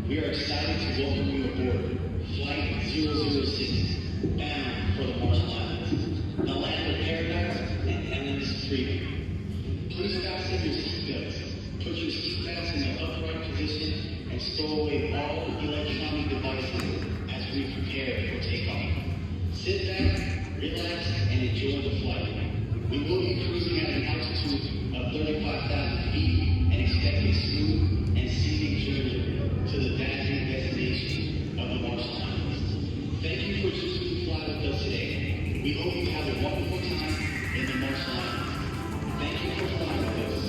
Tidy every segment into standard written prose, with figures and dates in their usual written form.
We are excited to welcome you aboard Flight 006, bound for the Marshall Islands, the land of paradise and endless freedom. Please fasten your seatbelts, put your seatbelts in the upright position, and stow away all electronic devices as we prepare for takeoff. Sit back, relax, and enjoy the flight. We will be cruising at an altitude of 35,000 feet and expect a smooth and scenic journey to the dazzling destination of the Marshall Islands. Thank you for choosing to fly with us today. We hope you have a wonderful time in the Marshall Islands. Thank you for flying with us.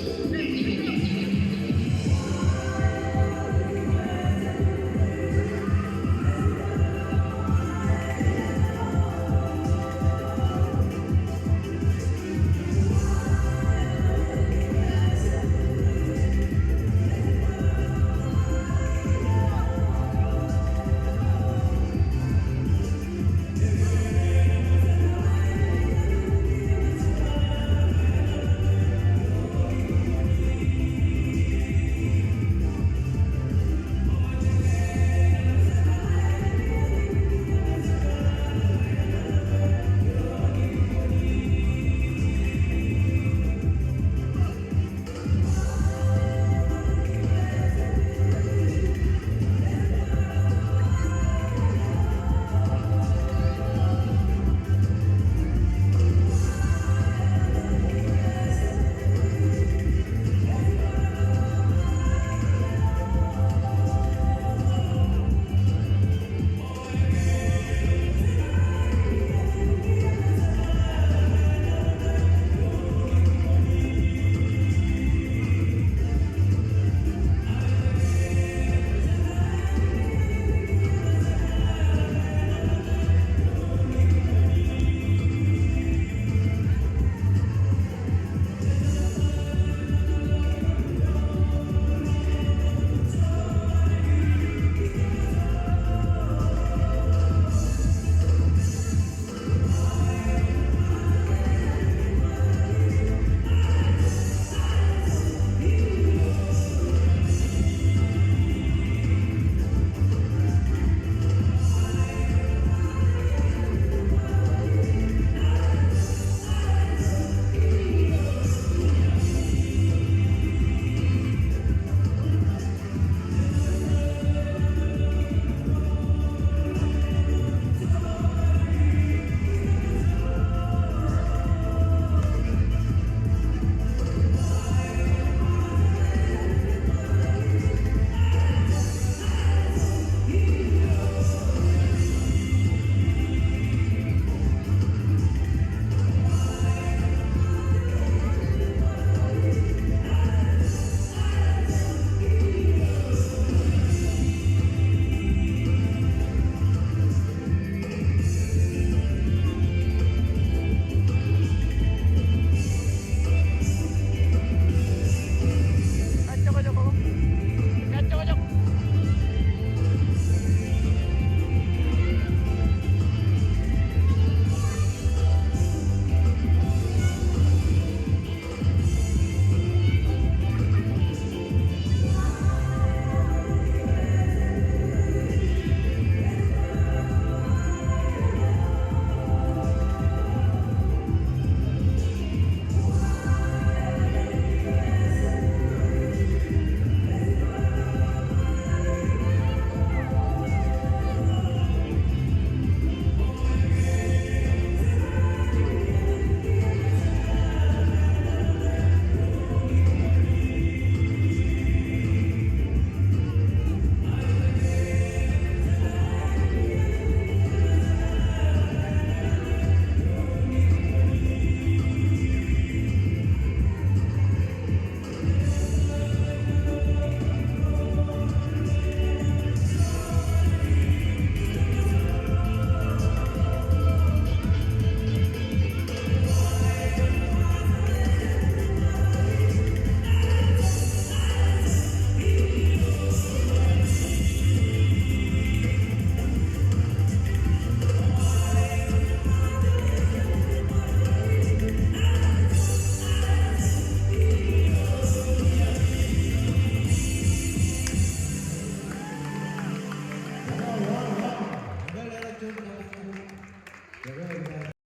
Okay.